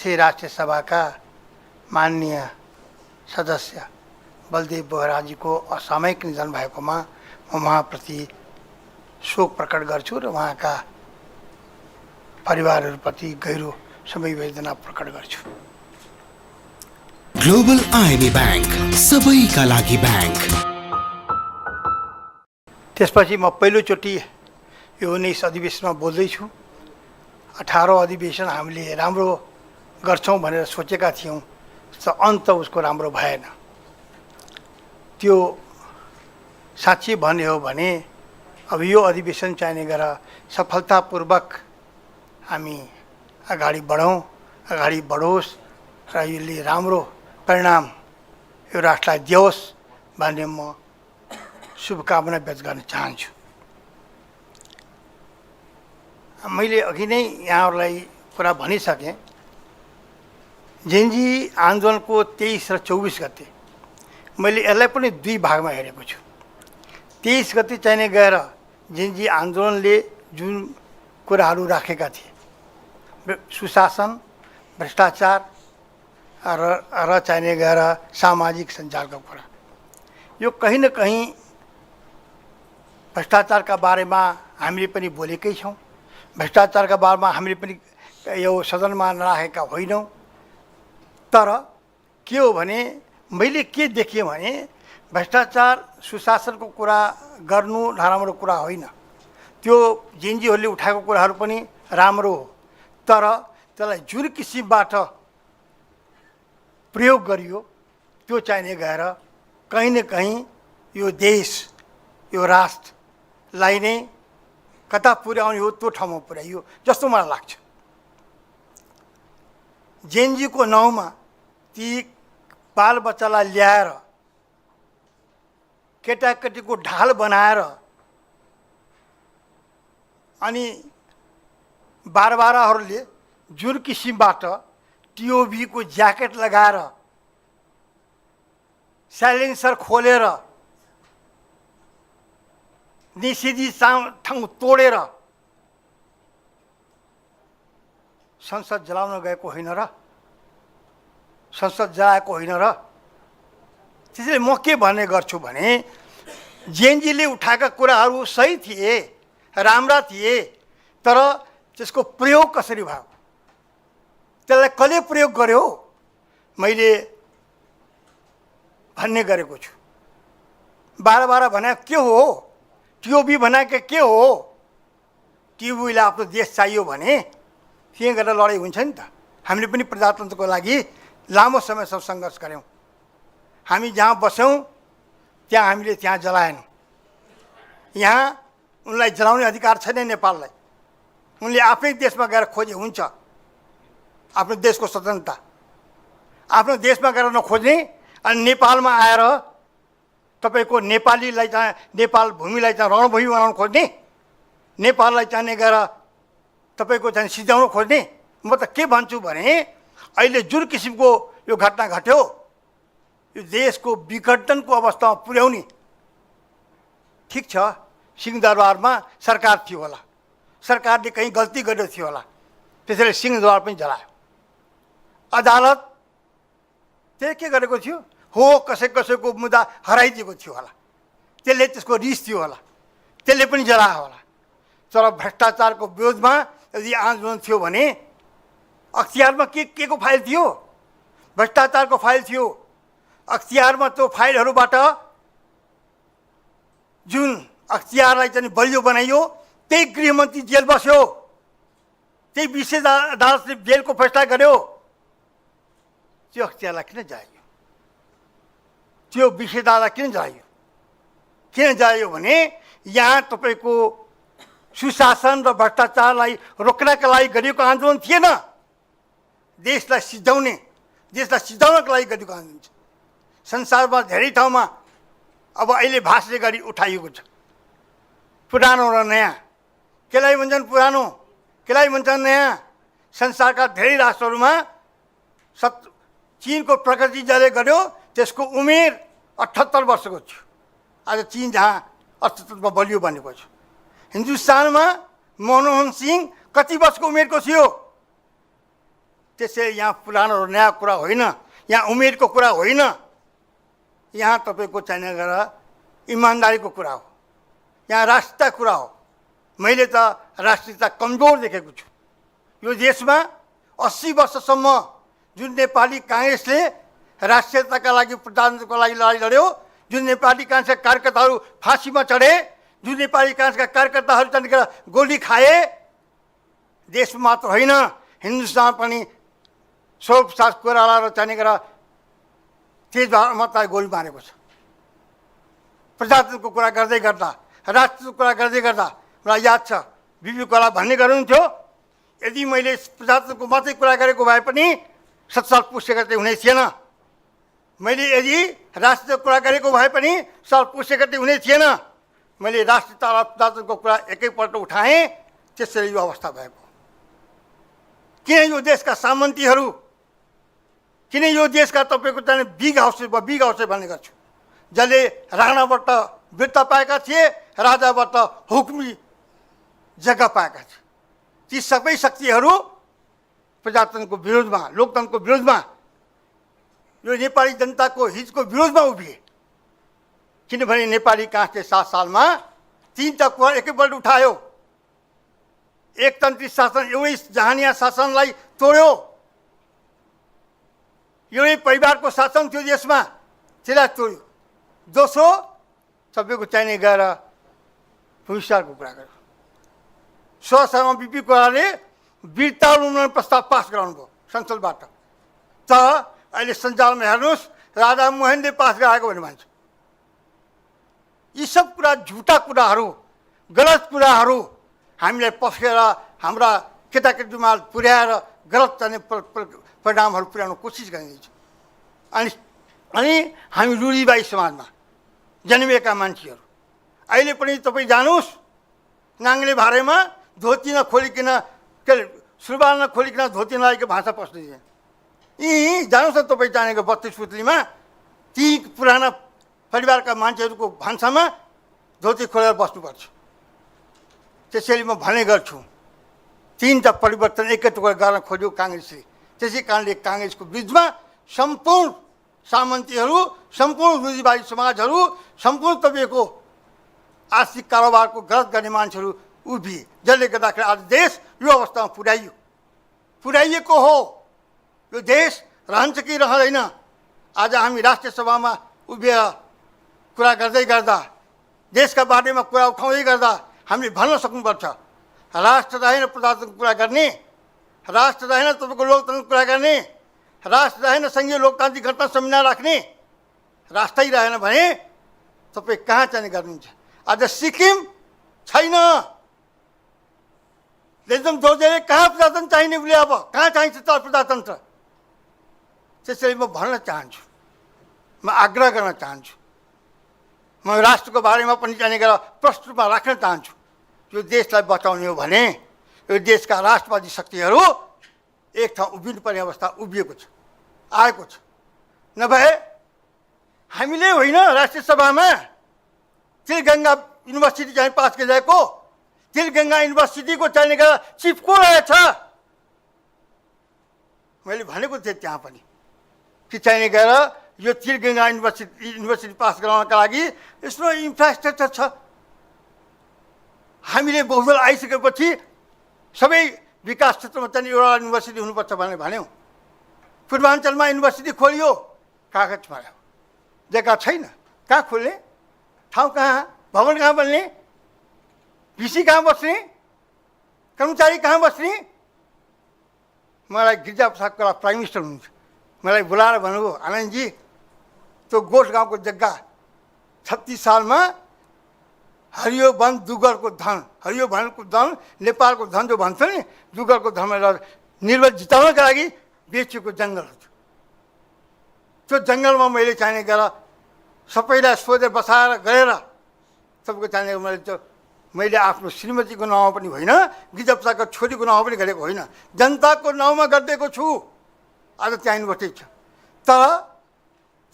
त्यसै राष्ट्रिय सभाका माननीय सदस्य बलदेव बोहराजीको असामयिक निधन भएकोमा म उहाँप्रति शोक प्रकट गर्छु र उहाँका परिवारहरूप्रति गहिरो संवेदना प्रकट गर्छु। ग्लोबल आईएमई बैंक, सबैका लागि बैंक। त्यसपछि म पहिलोचोटि यो 19 अधिवेशनमा बोल्दैछु। 18औं अधिवेशन हामीले राम्रो गर्छौँ भनेर सोचेका थियौँ, अन्त उसको राम्रो भएन। त्यो साँच्चै भन्ने हो भने अब यो अधिवेशन चाहिने गरेर सफलतापूर्वक हामी अगाडि बढोस् र यसले राम्रो परिणाम यो राष्ट्रलाई दियोस् भन्ने म शुभकामना व्यक्त गर्न चाहन्छु। मैले अघि नै यहाँहरूलाई कुरा भनिसकेँ। जेनजी आन्दोलनको 23 र 24 गते मैले यसलाई पनि दुई भागमा हेरेको छु। 23 गते चाहिने गएर जेनजी आन्दोलनले जुन कुराहरू राखेका थिए, सुशासन, भ्रष्टाचार र चाहिने गएर सामाजिक सञ्जालको कुरा, यो कहीँ न कहीँ भ्रष्टाचारका बारेमा हामीले पनि बोलेकै छौँ। भ्रष्टाचारका बारेमा हामीले पनि यो सदनमा नराखेका होइनौँ। तर के हो भने मैले के देखेँ भने भ्रष्टाचार सुशासनको कुरा गर्नु नराम्रो कुरा होइन। त्यो जेनजीहरूले उठाएको कुराहरू पनि राम्रो हो, तर त्यसलाई जुन किसिमबाट प्रयोग गरियो त्यो चाहिने गएर कहीँ न कहीँ यो देश, यो राष्ट्रलाई नै कता पुर्याउने हो त्यो ठाउँमा पुर्याइयो जस्तो मलाई लाग्छ। जेनजीको नाउँमा ती बालबच्चालाई ल्याएर केटाकेटीको ढाल बनाएर अनि बारबाराहरूले जुन किसिमबाट टिओबीको ज्याकेट लगाएर साइलेन्सर खोलेर निषेधी ठाउँ तोडेर संसद जलाउन गएको होइन र? संसद जलाएको होइन र? त्यसैले म के भन्ने गर्छु भने जेनजीले उठाएका कुराहरू सही थिए, राम्रा थिए, तर त्यसको प्रयोग कसरी भयो, त्यसलाई कसले प्रयोग गर्यो मैले भन्ने गरेको छु। बार भने के हो, टिओबी भनेको के हो? टिओबीलाई आफ्नो देश चाहियो भने त्यही गरेर लडाइँ हुन्छ नि त। हामीले पनि प्रजातन्त्रको लागि लामो समयसम्म सङ्घर्ष गऱ्यौँ। हामी जहाँ बस्यौँ त्यहाँ हामीले त्यहाँ जलाएनौँ। यहाँ उनलाई जलाउने अधिकार छैन नेपाललाई। उनले आफ्नै देशमा गएर खोजे हुन्छ, आफ्नो देशको स्वतन्त्रता आफ्नो देशमा गएर नखोज्ने अनि नेपालमा आएर तपाईँको नेपालीलाई चाहिँ नेपाल भूमिलाई चाहिँ रणभूमि बनाउन खोज्ने, नेपाललाई चाहिने गएर तपाईँको चाहिँ सिद्ध्याउन खोज्ने। म त के भन्छु भने अहिले जुन किसिमको यो घटना घट्यो, यो देशको विघटनको अवस्थामा पुर्याउने, ठिक छ सिंहदरबारमा सरकार थियो होला, सरकारले कहीँ गल्ती गरेको थियो होला, त्यसैले सिंहदरबार पनि जलायो। अदालत त्यसले के गरेको थियो हो, कसैको मुद्दा हराइदिएको थियो होला, त्यसले त्यसको रिस थियो होला, त्यसले पनि जलायो होला। तर भ्रष्टाचारको विरोधमा यदि आन्दोलन थियो भने अख्तियारमा के को फाइल थियो? भ्रष्टाचारको फाइल थियो। अख्तियारमा त्यो फाइलहरूबाट जुन अख्तियारलाई चाहिँ बलियो बनाइयो, त्यही गृहमन्त्री जेल बस्यो, त्यही विशेष अदालतले जेलको फैसला गर्यो। त्यो अख्तियारलाई किन जलाइयो? त्यो विशेष अदालतलाई किन जलाइयो? किन जलाइयो भने यहाँ तपाईँको सुशासन र भ्रष्टाचारलाई रोक्नका लागि गरिएको आन्दोलन थिएन, देशलाई सिद्धाउनको लागि गरिएको आन्दोलन छ। संसारमा धेरै ठाउँमा अब अहिले भाषण गरी उठाइएको छ। पुरानो र नयाँ, केलाई भन्छन् पुरानो, केलाई भन्छन् नयाँ। संसारका धेरै राष्ट्रहरूमा चीनको प्रगति जसले गर्यो त्यसको उमेर 78 वर्षको थियो। आज चीन जहाँ अर्थतन्त्रमा बलियो बनेको छ। हिन्दुस्तानमा मनमोहन सिंह कति वर्षको उमेरको थियो? त्यसैले यहाँ पुरानो र नयाँ कुरा होइन, यहाँ उमेरको कुरा होइन, यहाँ तपाईँको चाहिने गरेर इमान्दारीको कुरा हो, यहाँ राष्ट्रियता कुरा हो। मैले त राष्ट्रियता कमजोर देखेको छु। यो देशमा 80 वर्षसम्म जुन नेपाली काङ्ग्रेसले राष्ट्रियताका लागि, प्रजातन्त्रको लागि लडाइँ लड्यो, जुन नेपाली काङ्ग्रेसका कार्यकर्ताहरू फाँसीमा चढे, जुन नेपाली काङ्ग्रेसका कार्यकर्ताहरू त्यहाँनिर गोली खाए, देशमा मात्र होइन हिन्दुस्तान पनि स्वरूपसाथ कोइराला र त्यहाँनिर तेजबहादुर गोली मारेको छ। प्रजातन्त्रको कुरा गर्दै गर्दा, राष्ट्रको कुरा गर्दै गर्दा मलाई याद छ बिपी कोइराला भन्ने गर्नुहुन्थ्यो, यदि मैले प्रजातन्त्रको मात्रै कुरा गरेको भए पनि 7 साल पुष्य गते हुने थिएन, मैले यदि राष्ट्रियको कुरा गरेको भए पनि साल पुष्य गते हुने थिएन। मैले राष्ट्रियता र प्रजातन्त्रको कुरा एकैपल्ट उठाएँ, त्यसैले यो अवस्था भएको। किन यो देशका सामन्तीहरू, किन यो देशका तपाईँको चाहिँ बिग हाउस भन्ने गर्छु, जसले राणाबाट वीरता पाएका थिए, राजाबाट हुकुमी जग्गा पाएका थिए, ती सबै शक्तिहरू प्रजातन्त्रको विरोधमा, लोकतन्त्रको विरोधमा, यो नेपाली जनताको हितको विरोधमा उभिए। किनभने नेपाली काङ्ग्रेसले 7 सालमा 3टा कुरा एकैपल्ट उठायो। एकतन्त्री शासन, एउटै जहानिया शासनलाई तोड्यो। एउटै परिवारको शासन थियो देशमा, त्यसलाई तोड्यो। दोस्रो सबैको चाहिने गएर भविष्यको कुरा गर्यो। 16 सालमा बिपी कोइरालाले वीरता उन्मूलन प्रस्ताव पास गराउनुभयो संसदबाट। तर अहिले सञ्जालमा हेर्नुहोस्, राजा मोहनले पास गराएको भन्ने भन्छ। यी सब कुरा झुटा कुराहरू, गलत कुराहरू हामीलाई पस्केर हाम्रा केटाकेटीमा पुर्याएर गलत चाहिने परिणामहरू पुर्याउन कोसिस गरिँदैछ। अनि हामी रूढिवादी समाजमा जन्मिएका मान्छेहरू अहिले पनि तपाईँ जानुहोस्, नाङ्ले भारेमा धोती नखोलिकन, के अरे सुरुवाल नखोलिकन धोती नलागेको भाषा पस्दैन। जानुहोस् न तपाईँ जानेको 32 पुतलीमा, ती पुराना परिवारका मान्छेहरूको भान्सामा धोती खोलेर बस्नुपर्छ। त्यसैले म भन्ने गर्छु, 3टा परिवर्तन एकैचोटि गर्न खोज्यो काङ्ग्रेसले। त्यसै कारणले काङ्ग्रेसको विरुद्धमा सम्पूर्ण सामन्तीहरू, सम्पूर्ण रूढिवादी समाजहरू, सम्पूर्ण तपाईँको आर्थिक कारोबारको गलत गर्ने मान्छेहरू उभिए, जसले गर्दाखेरि आज देश यो अवस्थामा पुर्याइएको हो। यो देश रहन्छ कि रहँदैन, आज हामी राष्ट्रिय सभामा उभिएर कुरा गर्दै गर्दा, देशका बारेमा कुरा उठाउँदै गर्दा हामीले भन्न सक्नुपर्छ, राष्ट्र रहेन प्रजातन्त्रको कुरा गर्ने, राष्ट्र रहेन तपाईँको लोकतन्त्रको कुरा गर्ने, राष्ट्र रहेन सङ्घीय लोकतान्त्रिक गणतन्त्र संविधान राख्ने, राष्ट्रै रहेन भने तपाईँ कहाँ चाहिँ गर्नुहुन्छ। आज सिक्किम छैन, लेजम जोर्जेले कहाँ प्रजातन्त्र चाहिने उसले, अब कहाँ चाहिन्छ त प्रजातन्त्र। त्यसैले म भन्न चाहन्छु, म आग्रह गर्न चाहन्छु, म राष्ट्रको बारेमा पनि जाने गरेर प्रश्नमा राख्न चाहन्छु। यो देशलाई बचाउने हो भने यो देशका राष्ट्रवादी शक्तिहरू एक ठाउँ उभिनुपर्ने अवस्था उभिएको छ, आएको छ। नभए हामीले होइन राष्ट्रिय सभामा तिलगङ्गा युनिभर्सिटी चाहिँ पास गरिरहेको, तिलगङ्गा युनिभर्सिटीको चाहिने गरेर चिफ को रहेछ, मैले भनेको थिएँ त्यहाँ पनि कि चाहिने गएर यो तिलगङ्गा युनिभर्सिटी पास गराउनका लागि यसमा इन्फ्रास्ट्रक्चर छ। हामीले बहुदल आइसकेपछि सबै विकास क्षेत्रमा चाहिँ एउटा युनिभर्सिटी हुनुपर्छ भनेर भन्यौँ। पूर्वाञ्चलमा युनिभर्सिटी खोलियो, कागज पायो, जग्गा छैन, कहाँ खोल्ने, ठाउँ कहाँ, भवन कहाँ बन्ने, भिसी कहाँ बस्ने, कर्मचारी कहाँ बस्ने। मलाई गिरिजाप्रसाद कोइराला प्राइम मिनिस्टर हुनुहुन्छ, मलाई बोलाएर भन्नुभयो, आनन्दजी त्यो गोठ गाउँको जग्गा 36 सालमा हरियो वन दुगरको धन, हरियो वनको धन नेपालको धन जो भन्छ नि, दुगरको धनमा निर्वाचन जिताउनका लागि बेचिएको जङ्गल हो। त्यो जङ्गलमा मैले चाहिने गरेर सबैलाई सोधेर बसाएर गएर सबैको चाहिने मैले आफ्नो श्रीमतीको नाउँमा पनि होइन, गिरिजाप्रसादको छोरीको नाउँमा पनि गरेको होइन, जनताको नाउँमा गरिदिएको छु। आज त्यहाँ युनिभर्सिटी छ, तर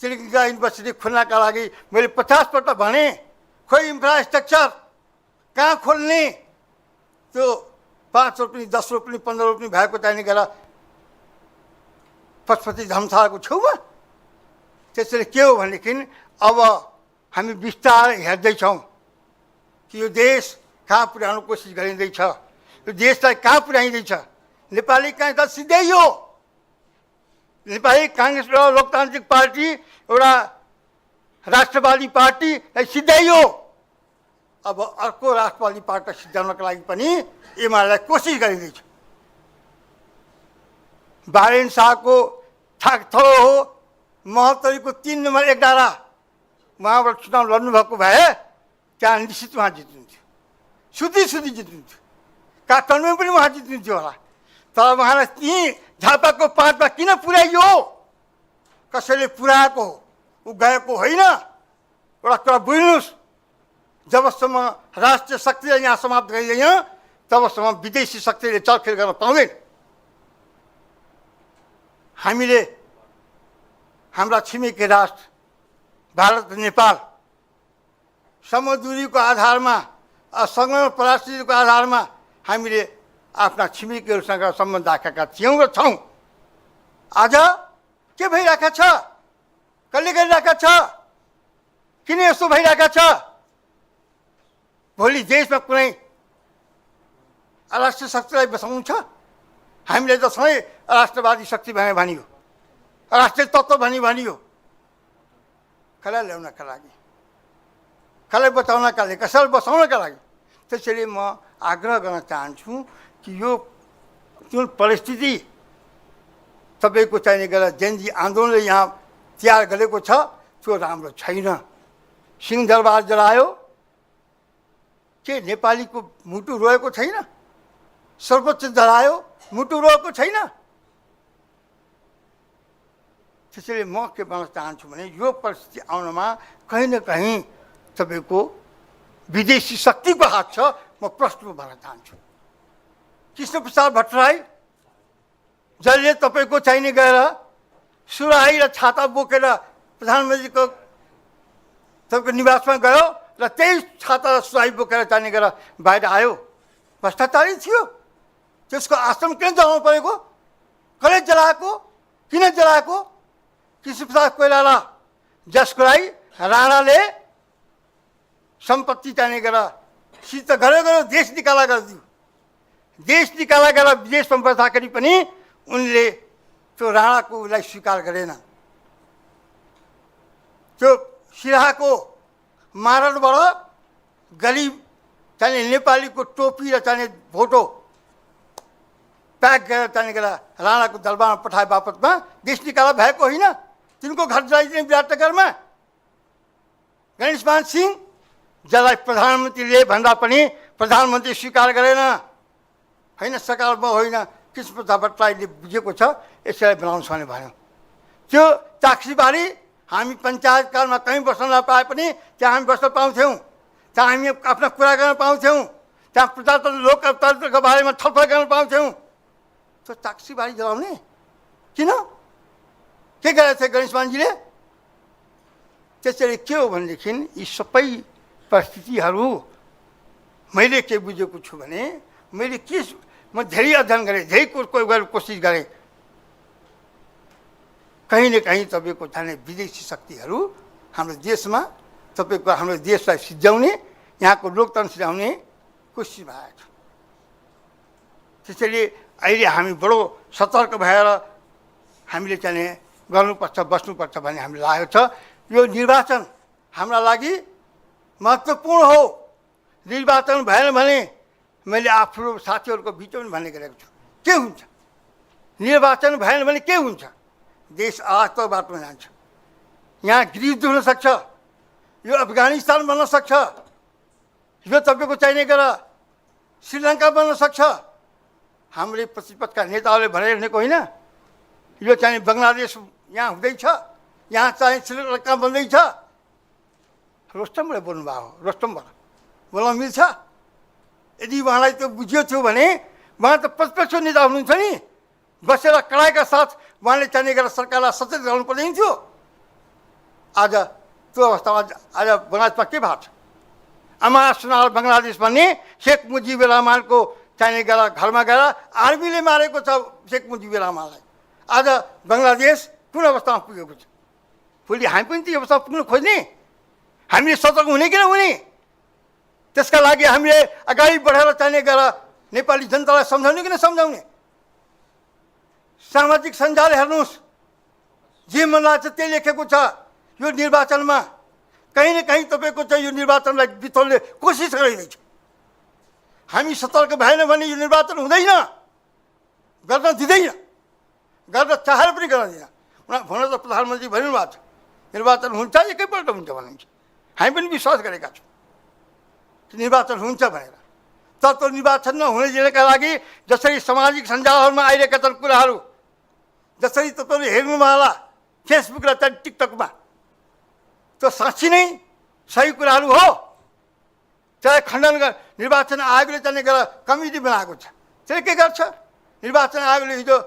तिलगङ्गा युनिभर्सिटी खोल्नका लागि मैले 50 पल्ट भने, खोइ इन्फ्रास्ट्रक्चर कहाँ खोल्ने, त्यो 5 रोपनी 10 रोपनी 15 रोपनी भएको चाहिने गरेर पशुपति धर्मशालाको छेउमा। त्यसैले के हो भनेदेखि अब हामी बिस्तारै हेर्दैछौँ कि यो देश कहाँ पुर्याउनु कोसिस गरिँदैछ, यो देशलाई कहाँ पुर्याइँदैछ। नेपाली काङ्ग्रेस सिधै हो, नेपाली काङ्ग्रेस र लोकतान्त्रिक पार्टी एउटा राष्ट्रवादी पार्टीलाई सिधै हो। अब अर्को राष्ट्रवादी पार्टी सिद्धाउनका लागि पनि एमालेलाई कोसिस गरिँदैछ। बारेन शाहको थलो हो, महोत्तरीको 3 नम्बर 1 डाँडा, उहाँबाट चुनाव लड्नुभएको भए त्यहाँ निश्चित उहाँ जित्नुहुन्थ्यो, सुधी जित्नुहुन्थ्यो। काठमाडौँमा पनि उहाँ जित्नुहुन्थ्यो होला। तर उहाँलाई ती झापाको 5मा किन पुर्याइयो? कसैले पुर्याएको हो, ऊ गएको होइन। एउटा कुरा बुझ्नुहोस्, जबसम्म राष्ट्रिय शक्तिलाई यहाँ समाप्त गरिँदैन तबसम्म विदेशी शक्तिले चलखेल गर्न पाउँदैन। हामीले हाम्रा छिमेकी राष्ट्र भारत र नेपाल समदूरीको आधारमा, संलग्न परिस्थितिको आधारमा हामीले आफ्ना छिमेकीहरूसँग सम्बन्ध राखेका थियौँ र छौँ। आज के भइरहेको छ? कसले गरिरहेको छ? किन यस्तो भइरहेको छ? भोलि देशमा कुनै राष्ट्रिय शक्तिलाई बसाउनु छ? हामीले त सधैँ राष्ट्रवादी शक्ति भनेर भनियो, राष्ट्रिय तत्त्व भनियो। कसलाई ल्याउनका लागि, कसलाई बचाउनका लागि, कसैलाई बसाउनका लागि। त्यसैले म आग्रह गर्न चाहन्छु कि यो जुन परिस्थिति तपाईँको चाहिने गरेर जेनजी आन्दोलनले यहाँ तयार गरेको छ त्यो राम्रो छैन। सिंहदरबार जलायो, के नेपालीको मुटु रोएको छैन? सर्वोच्च जलायो, मुटु रोएको छैन? त्यसैले म के भन्न चाहन्छु भने यो परिस्थिति आउनमा कहीँ न कहीँ तपाईँको विदेशी शक्तिको हात छ। म प्रश्न भन्न चाहन्छु, कृष्णप्रसाद भट्टराई जसले तपाईँको चाहिने गएर सुराही र छाता बोकेर प्रधानमन्त्रीको तपाईँको निवासमा गयो र त्यही छाता र सुराही बोकेर चाहिने गएर बाहिर आयो। भ्रष्टाचारी थियो। त्यसको आश्रम किन जलाउनु परेको? कसले जलाएको? किन जलाएको? कृष्णप्रसाद कोइराला, जसको लागि राणाले सम्पत्ति चाहिने गरेर सिद्ध गरेर देश निकाला गरिदियो। देश निकाला गरेर विदेशमा बस्दाखेरि पनि उनले त्यो राणाको उसलाई स्वीकार गरेन। त्यो सिराहाको मारणबाट गरिब चाहिने नेपालीको टोपी र चाहिने भोटो प्याक गरेर चाहिने गरेर राणाको दरबारमा पठाए बापतमा देश निकाला भएको होइन। तिनको घर जलाइदिने विराटनगरमा। गणेशमान सिंह जसलाई प्रधानमन्त्रीले भन्दा पनि प्रधानमन्त्री स्वीकार गरेन। होइन, सरकारमा होइन, कृष्णप्रसाद भट्टराईले बुझेको छ यसैलाई बनाउनु छ भने भन्यो। त्यो टाक्सीबारी हामी पञ्चायतकालमा कहीँ बस्न नपाए पनि त्यहाँ हामी बस्न पाउँथ्यौँ, त्यहाँ हामी आफ्ना कुरा गर्न पाउँथ्यौँ, त्यहाँ प्रजातन्त्र लोकतन्त्रको बारेमा छलफल गर्न पाउँथ्यौँ। त्यो टाक्सीबारी जलाउने किन? के गरेको थियो गणेशमानजीले? त्यसैले के हो भनेदेखि यी सबै परिस्थितिहरू मैले के बुझेको छु भने म धेरै अध्ययन गरेँ, धेरै कुरो कोसिस गरेँ। कहीँ न कहीँ तपाईँको चाहिने विदेशी शक्तिहरू हाम्रो देशमा तपाईँको हाम्रो देशलाई सिद्ध्याउने, यहाँको लोकतन्त्र सिद्ध्याउने कोसिस भएको छ। त्यसैले अहिले हामी बडो सतर्क भएर हामीले चाहिँ गर्नुपर्छ, बस्नुपर्छ भन्ने हामीले लागेको छ। यो निर्वाचन हाम्रा लागि महत्त्वपूर्ण हो। निर्वाचन भएन भने मैले आफ्नो साथीहरूको बिचमा भन्ने गरेको छु, के हुन्छ? निर्वाचन भएन भने के हुन्छ? देश अराजकताको बाटोमा जान्छ। यहाँ गृहयुद्ध हुन सक्छ, यो अफगानिस्तान बन्न सक्छ, यो तपाईँको चाहिने गरेर श्रीलङ्का बन्न सक्छ। हाम्रै प्रतिपक्षका नेताहरूले भनिरहेको होइन, यो चाहिँ बङ्गलादेश यहाँ हुँदैछ, यहाँ चाहिँ श्रीलङ्का बन्दैछ। रोस्टमबाट बोल्नुभएको हो, रोस्टमबाट बोल्न मिल्छ? यदि उहाँलाई त्यो बुझियो थियो भने उहाँ त प्रतिपक्ष नेता हुनुहुन्छ नि, बसेर कडाइका साथ उहाँले चाहिने गरेर सरकारलाई सचेत गराउनु पर्दैन थियो। आज त्यो अवस्थामा आज बङ्गलादेशमा के भएको छ? आमा सुनार बङ्गलादेश भन्ने शेख मुजिबुर रहमानको चाहिने गरेर घरमा गएर आर्मीले मारेको छ शेख मुजिबुर रहमानलाई। आज बङ्गलादेश कुन अवस्थामा पुगेको छ? भोलि हामी पनि त्यो अवस्थामा पुग्न खोज्ने, हामीले सतर्क हुने कि नहुने, त्यसका लागि हामीले अगाडि बढेर चाहिने गरेर नेपाली जनतालाई सम्झाउने कि नसम्झाउने? सामाजिक सञ्जाल हेर्नुहोस्, जे मन लाग्छ त्यही लेखेको छ। यो निर्वाचनमा कहीँ न कहीँ तपाईँको चाहिँ यो निर्वाचनलाई बिथोल्ने कोसिस गरिँदैछ। हामी सतर्क भएन भने यो निर्वाचन हुँदैन, गर्न दिँदैन, गर्न चाहेर पनि गर्न दिँदैन। उनीहरू भन्न त प्रधानमन्त्री भन्नुभएको छ निर्वाचन हुन्छ, एकैपल्ट हुन्छ भन्नुहुन्छ। हामी पनि विश्वास गरेका छौँ निर्वाचन हुन्छ भनेर। तर त्यो निर्वाचन नहुने दिनका लागि जसरी सामाजिक सञ्जालहरूमा आइरहेका छन् कुराहरू, जसरी तपाईँले हेर्नुभयो फेसबुक र टिकटकमा, त्यो साँच्ची नै सही कुराहरू हो? चाहे खण्डन निर्वाचन आयोगले चाहिँ गरेर कमिटी बनाएको छ, त्यसले के गर्छ? निर्वाचन आयोगले हिजो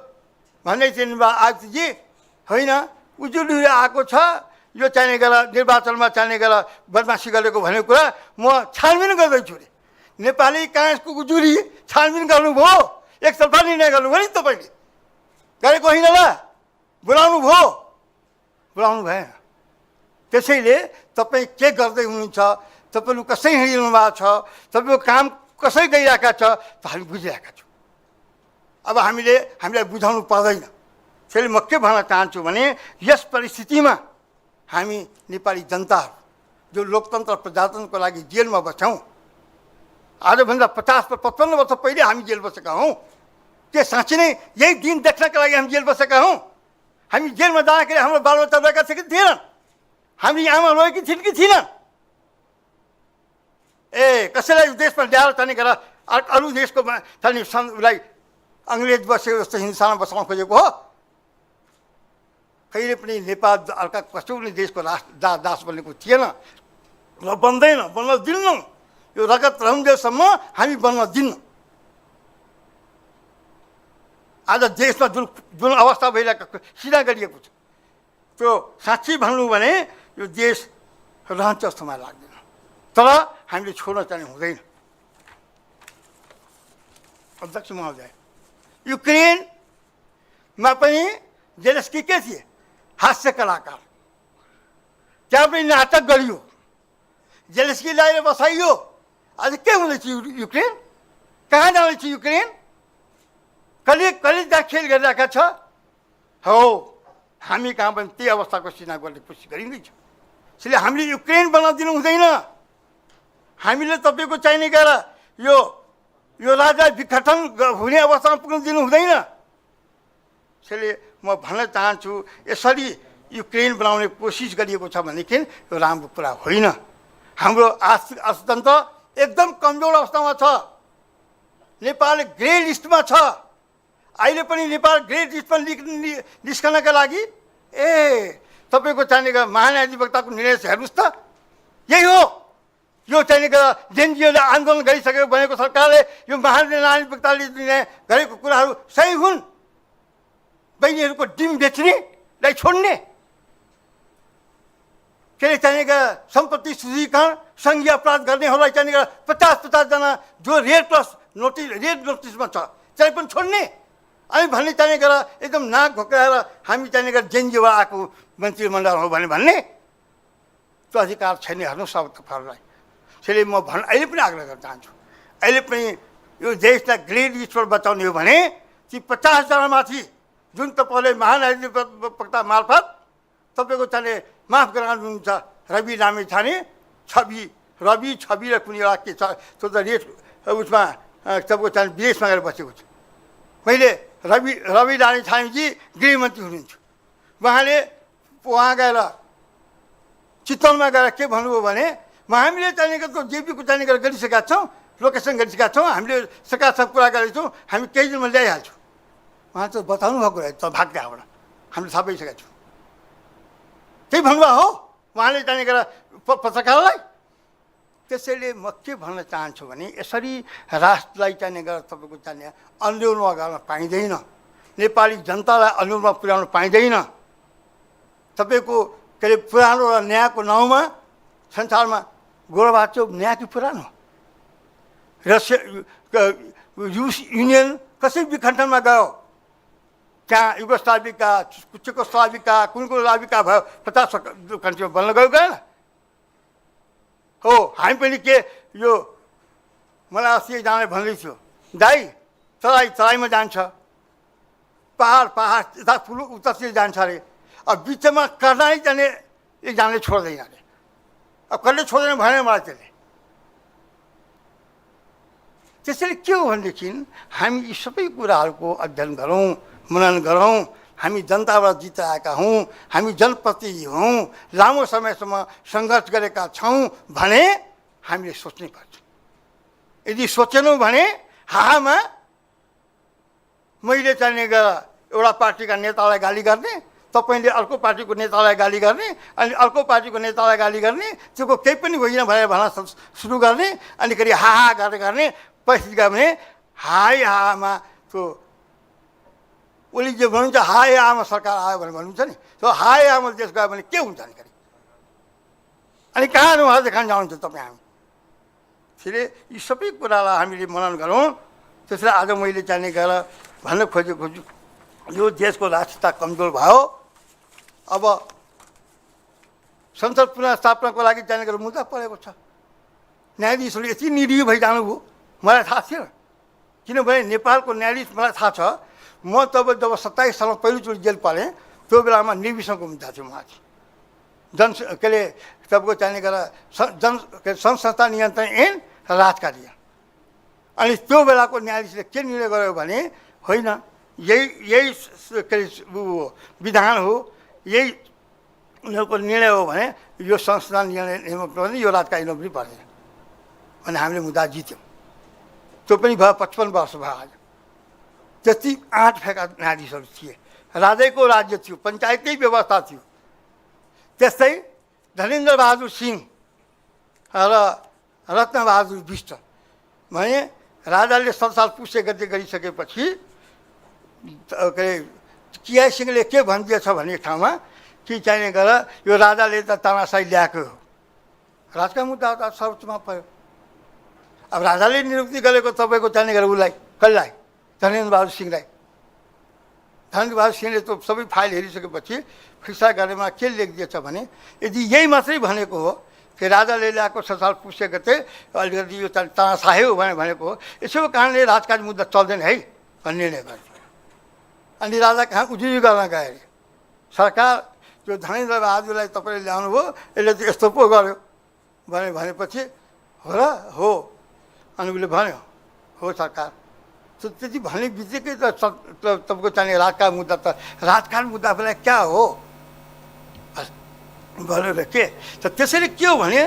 भन्दै थियो आयोगजी होइन उजुरी आएको छ, यो चाहिने गरेर निर्वाचनमा चाहिने गरेर बदमासी गरेको भन्ने कुरा म छानबिन गर्दैछु अरे। नेपाली काङ्ग्रेसको उजुरी छानबिन गर्नुभयो, एकतर्फा निर्णय गर्नुभयो नि तपाईँले, गरेको होइन ल, बोलाउनु भयो, बोलाउनु भएन। त्यसैले तपाईँ के गर्दै हुनुहुन्छ, तपाईँहरू कसरी हिँडिरहनु भएको छ, तपाईँको काम कसरी गइरहेका छ त हामी बुझिरहेका छौँ। अब हामीलाई बुझाउनु पर्दैन। त्यसैले म के भन्न चाहन्छु भने यस परिस्थितिमा हामी नेपाली जनताहरू जो लोकतन्त्र प्रजातन्त्रको लागि जेलमा बस्छौँ, आजभन्दा 50-55 वर्ष पहिले हामी जेल बसेका हौँ। के साँच्ची नै यही दिन देख्नका लागि हामी जेल बसेका हौँ? हामी जेलमा जाँदाखेरि हाम्रो बालबच्चा रहेका थिए कि थिएनन्? हामी आमा रहेकी थिइन् कि थिएनन्? ए कसैलाई देशमा ल्याएर चाहिँ गरेर अरू देशको चाहिँ उसलाई अङ्ग्रेज बसेको जस्तो हिंसामा बसाउन खोजेको हो? कहिले पनि नेपाल अर्का कसै पनि देशको दास बनेको थिएन र बन्दैन, बन्न दिन्नौँ। यो रगत रहन्जेलसम्म हामी बन्न दिन्नौँ। आज देशमा जुन अवस्था भइरहेको सिधा गरिएको छ, त्यो साँच्ची भन्नु भने यो देश रहन्छ जस्तो मलाई लाग्दैन। तर हामीले छोड्न चाहिँ हुँदैन। अध्यक्ष महोदय, युक्रेनमा पनि जेलेस्की के थिए? हास्य कलाकार। त्यहाँ पनि नाटक गरियो, जेलेस्की ल्याएर बसाइयो। आज के हुँदैछ युक्रेन? कहाँ जाँदैछ युक्रेन? कलिजा खेल गरिरहेका छ हो। हामी कहाँ पनि त्यही अवस्थाको सिर्जना गर्ने कोसिस गरिँदैछ। त्यसले हामीले युक्रेन बन्न दिनु हुँदैन। हामीले तपाईँको चाहिने गएर यो राजा विघटन हुने अवस्थामा पुग्न दिनु हुँदैन। त्यसले म भन्न चाहन्छु यसरी युक्रेन बनाउने कोसिस गरिएको छ भनेदेखि यो राम्रो कुरा होइन। हाम्रो अर्थतन्त्र एकदम कमजोर अवस्थामा छ। नेपाल ग्रे लिस्टमा छ। अहिले पनि नेपाल ग्रे लिस्टमा निस्कनका लागि तपाईँको चाहिने महाधिवक्ताको निर्णय हेर्नुहोस् त, यही हो। यो चाहिने जेएनजीओले आन्दोलन गरिसकेको भनेको सरकारले यो महाधिवक्ताले निर्णय गरेको कुराहरू सही हुन्। बहिनीहरूको डिम बेच्नेलाई छोड्ने, के अरे चाहिने सम्पत्ति शुद्धिकरण सङ्घीय अपराध गर्नेहरूलाई चाहिने 50-50 जना जो रेड नोटिसमा छ त्यसलाई पनि छोड्ने। अनि भन्ने चाहिने एकदम नाक घोक्राएर हामी चाहिने जेएनजीओ आएको मन्त्रीमण्डल हो भन्ने त्यो अधिकार छैन। हेर्नुहोस् अब तपाईँहरूलाई। त्यसैले म अहिले पनि आग्रह गर्न चाहन्छु, अहिले पनि यो देशलाई ग्रे लिस्टबाट बचाउने हो भने ती 50 जनामाथि जुन तपाईँले महाधिवक्ता मार्फत तपाईँको चाहिँ माफ गराउनुहुन्छ रवि लामिछाने रवि छवि र कुनै एउटा के छ त्यो त रेट उसमा तपाईँको चाहिँ विदेशमा गएर बसेको छ। मैले रवि लामिछानेजी गृहमन्त्री हुनुहुन्छ, उहाँ गएर चितवनमा गएर के भन्नुभयो भने हामीले चाहिने जेपीको चाहिने गरिसकेका छौँ, लोकेसन गरिसकेका छौँ, हामीले सरकारसँग कुरा गरेको छौँ, हामी केही दिनमा ल्याइहाल्छौँ। उहाँ त बताउनु भएको त भाग त्यहाँबाट हामीले थाहा पाइसकेका छौँ। त्यही भन्नुभयो हो उहाँले चाहिने पत्रकारलाई। त्यसैले म के भन्न चाहन्छु भने यसरी राष्ट्रलाई चाहिने तपाईँको चाहिने अन्यलमा गर्न पाइँदैन। नेपाली जनतालाई अन्यलमा पुर्याउन पाइँदैन। तपाईँको के अरे पुरानो र न्यायको नाउँमा संसारमा गोरबाचो न्याय कि पुरानो रसिया युनियन कसरी विखण्डनमा गयो? त्यहाँ युगोस्लाभिका चेकोस्लाभिका कुन लाभिका भयो 50 कन्ट्रीमा बन्न गयो गएन हो। हामी पनि के यो मलाई अस्ति एकजनाले भन्दैछु दाइ तराईमा जान्छ पहाड यता ठुलो उतातिर जान्छ अरे अब बिचमा कर्णाली जाने एकजनाले छोड्दैन अरे। अब कसले छोड्दैन भनेर मलाई त्यसैले के हो भनेदेखि हामी यी सबै कुराहरूको अध्ययन गरौँ मनन गरौँ। हामी जनताबाट जित आएका हौँ, हामी जनप्रतिनिधि हौँ, लामो समयसम्म सङ्घर्ष गरेका छौँ भने हामीले सोच्नै पर्छ। यदि सोचेनौँ भने हाहामा मैले चाहिने एउटा पार्टीका नेतालाई गाली गर्ने, तपाईँले अर्को पार्टीको नेतालाई गाली गर्ने, अनि अर्को पार्टीको नेतालाई गाली गर्ने, त्यो केही पनि होइन भनेर भन्न सुरु गर्ने, अनि फेरि हाहा गरेर गर्ने परिस्थिति गयो भने हामा त्यो उसले जे भन्नुहुन्छ हाय आमा सरकार आयो भनेर भन्नुहुन्छ नि, त्यो हाय आमा देश गयो भने के हुन्छ नि? अनि कहाँ उहाँ देखाउन जानुहुन्छ तपाईँ? हामी फेरि यी सबै कुरालाई हामीले मनन गरौँ। त्यसरी आज मैले चाहिने गएर भन्न खोजेको यो देशको राष्ट्रियता कमजोर भयो। अब संसद पुनर्स्थापनाको लागि चाहिने गरेर मुद्दा परेको छ। न्यायाधीशहरू यति निरीह भइजानुभयो मलाई थाहा थिएन, किनभने नेपालको न्यायाधीश मलाई थाहा छ। म जब 27 सालमा पहिलोचोटि जेल परेँ त्यो बेलामा निर्विषको मुद्दा थियो माथि के अरे तपाईँको चाहिने गरेर सङ्घ संस्था नियन्त्रण ऐन राजकार्य। अनि त्यो बेलाको न्यायाधीशले के निर्णय गर्यो भने होइन यही के अरे विधान हो, यही उनीहरूको निर्णय हो भने यो संस्था निर्णय यो राजकार्य नोकरी पर्दैन भने हामीले मुद्दा जित्यौँ। त्यो पनि भयो 55 वर्ष भयो। आज त्यति आँट फेका न्यायाधीशहरू थिए, राजैको राज्य थियो, पञ्चायतकै व्यवस्था थियो। त्यस्तै धनेन्द्र बहादुर सिंह र रत्नबहादुर बिष्ट भने राजाले 7 साल पुष्य गति गरिसकेपछि के अरे किया सिंहले के भनिदिएछ भन्ने ठाउँमा कि चाहिने गरेर यो राजाले त तानाशाही ल्याएको हो, राजका मुद्दा त सर्वोच्चमा पर्यो। अब राजाले नियुक्ति गरेको तपाईँको चाहिने गरेर उसलाई कसलाई? धनेन्द्र बहादुर सिंहलाई। धनेन्द्र बहादुर सिंहले त सबै फाइल हेरिसकेपछि फिर्ता गरेमा के लेखिदिएछ भने यदि यही मात्रै भनेको हो कि राजाले ल्याएको 6 साल पुष्य गते अलिकति यो तानाशाही हो भनेको हो, यसो कारणले राजकाज मुद्दा चल्दैन है भन्ने निर्णय गर्छ। अनि राजा कहाँ उजुरी गर्न गए अरे सरकार त्यो धनेन्द्र बहादुरलाई तपाईँले ल्याउनुभयो, यसले त यस्तो पो गर्यो भनेपछि हो र हो। अनि उसले भन्यो हो सरकार। त्यति भन्ने बित्तिकै त तपाईँको चाहिने राजकाज मुद्दा त राजकाज मुद्दा बेला क्या हो भनेर के त त्यसरी के हो भने